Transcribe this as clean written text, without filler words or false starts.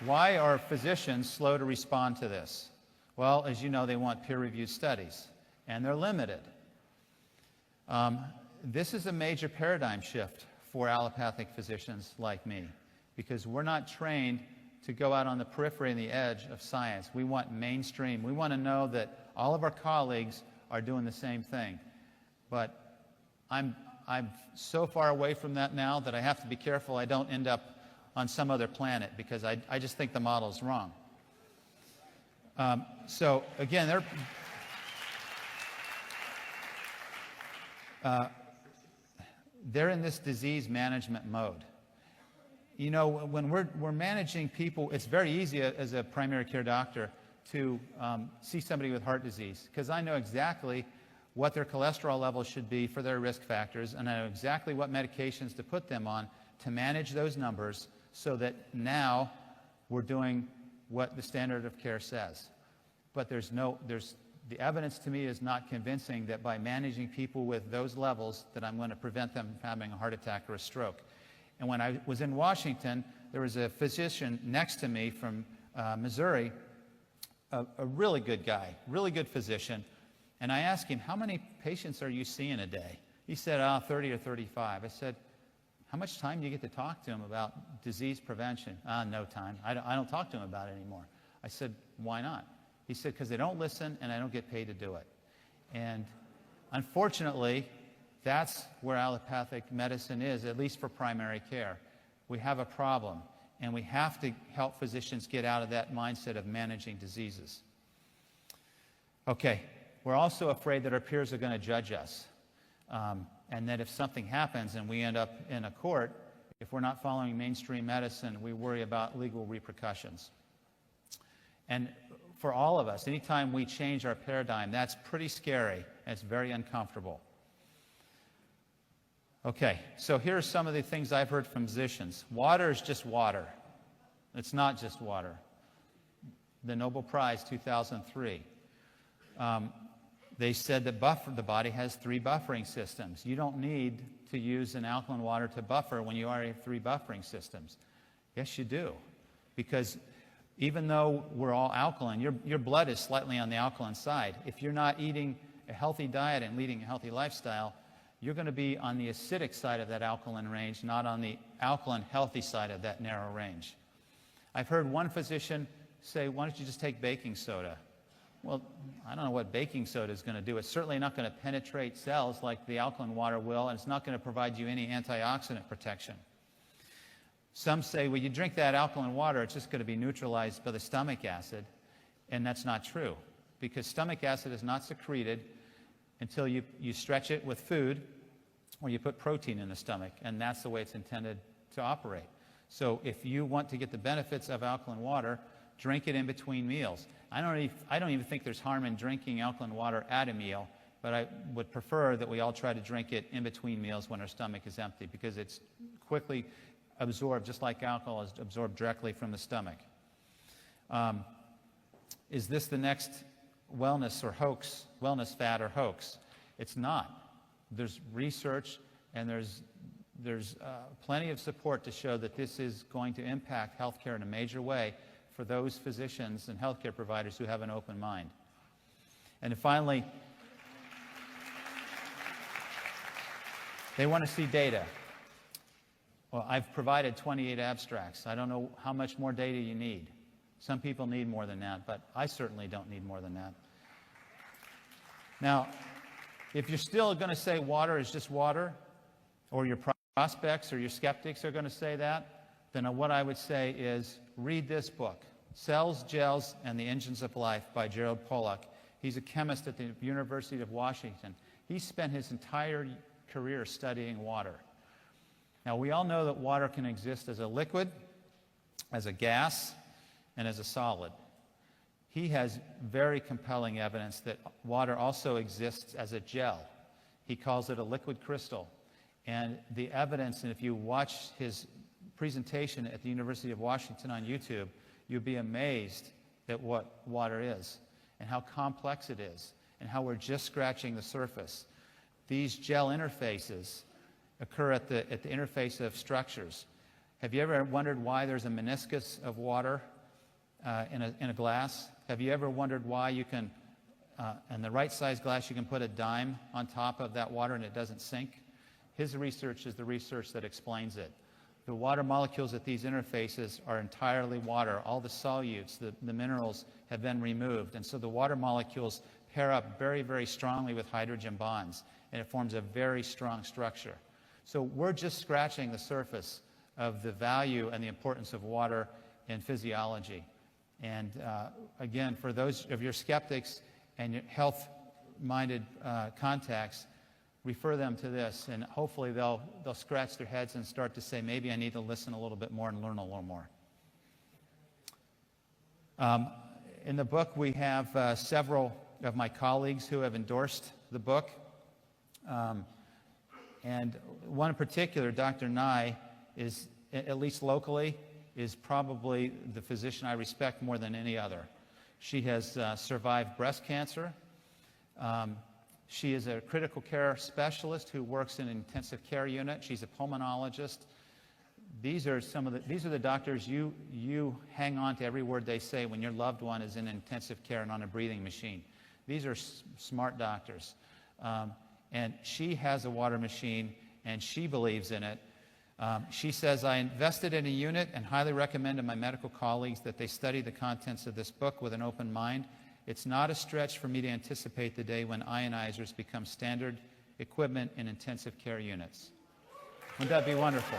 Why are physicians slow to respond to this? Well, as you know, they want peer-reviewed studies, and they're limited. This is a major paradigm shift for allopathic physicians like me, because we're not trained to go out on the periphery and the edge of science. We want mainstream. We want to know that all of our colleagues are doing the same thing. But I'm so far away from that now that I have to be careful I don't end up on some other planet, because I just think the model is wrong. So again, they're in this disease management mode. You know, when we're managing people, it's very easy as a primary care doctor to see somebody with heart disease, because I know exactly what their cholesterol levels should be for their risk factors, and I know exactly what medications to put them on to manage those numbers, so that now we're doing what the standard of care says. But the evidence to me is not convincing that by managing people with those levels that I'm going to prevent them from having a heart attack or a stroke. And when I was in Washington, there was a physician next to me from Missouri, a really good guy, really good physician. And I asked him, how many patients are you seeing a day? He said, 30 or 35. I said, how much time do you get to talk to him about disease prevention? No time. I don't talk to him about it anymore. I said, why not? He said, because they don't listen and I don't get paid to do it. And unfortunately, that's where allopathic medicine is, at least for primary care. We have a problem, and we have to help physicians get out of that mindset of managing diseases. Okay, we're also afraid that our peers are going to judge us, and that if something happens and we end up in a court, if we're not following mainstream medicine, we worry about legal repercussions. And for all of us, anytime we change our paradigm, that's pretty scary, and it's very uncomfortable. Okay, so here are some of the things I've heard from physicians. Water is just water. It's not just water. The Nobel Prize 2003. They said that the body has 3 buffering systems. You don't need to use an alkaline water to buffer when you already have 3 buffering systems. Yes, you do. Because even though we're all alkaline, your blood is slightly on the alkaline side. If you're not eating a healthy diet and leading a healthy lifestyle, you're going to be on the acidic side of that alkaline range, not on the alkaline healthy side of that narrow range. I've heard one physician say, why don't you just take baking soda? Well, I don't know what baking soda is going to do. It's certainly not going to penetrate cells like the alkaline water will, and it's not going to provide you any antioxidant protection. Some say, well, you drink that alkaline water, it's just going to be neutralized by the stomach acid, and that's not true, because stomach acid is not secreted until you stretch it with food or you put protein in the stomach, and that's the way it's intended to operate. So if you want to get the benefits of alkaline water, drink it in between meals. I don't even think there's harm in drinking alkaline water at a meal, but I would prefer that we all try to drink it in between meals when our stomach is empty, because it's quickly absorbed, just like alcohol is absorbed directly from the stomach. Is this the next wellness or hoax, wellness fad or hoax? It's not. There's research and there's plenty of support to show that this is going to impact healthcare in a major way for those physicians and healthcare providers who have an open mind. And finally, they want to see data. Well, I've provided 28 abstracts. I don't know how much more data you need. Some people need more than that, but I certainly don't need more than that. Now, if you're still going to say water is just water, or your prospects or your skeptics are going to say that, then what I would say is read this book, Cells, Gels, and the Engines of Life by Gerald Pollack. He's a chemist at the University of Washington. He spent his entire career studying water. Now, we all know that water can exist as a liquid, as a gas, and as a solid. He has very compelling evidence that water also exists as a gel. He calls it a liquid crystal. And the evidence, and if you watch his presentation at the University of Washington on YouTube, you'll be amazed at what water is and how complex it is and how we're just scratching the surface. These gel interfaces occur at the interface of structures. Have you ever wondered why there's a meniscus of water in a glass? Have you ever wondered why you can, in the right size glass, you can put a dime on top of that water and it doesn't sink? His research is the research that explains it. The water molecules at these interfaces are entirely water. All the solutes, the minerals, have been removed. And so the water molecules pair up very, very strongly with hydrogen bonds, and it forms a very strong structure. So we're just scratching the surface of the value and the importance of water in physiology. And again, for those of your skeptics and your health-minded contacts, refer them to this, and hopefully they'll scratch their heads and start to say, maybe I need to listen a little bit more and learn a little more. In the book, we have several of my colleagues who have endorsed the book. And one in particular, Dr. Nye, is, at least locally, is probably the physician I respect more than any other. She has survived breast cancer. She is a critical care specialist who works in an intensive care unit. She's a pulmonologist. These are the doctors you hang on to every word they say when your loved one is in intensive care and on a breathing machine. These are smart doctors. And she has a water machine, and she believes in it. She says, I invested in a unit and highly recommend to my medical colleagues that they study the contents of this book with an open mind. It's not a stretch for me to anticipate the day when ionizers become standard equipment in intensive care units. Wouldn't that be wonderful?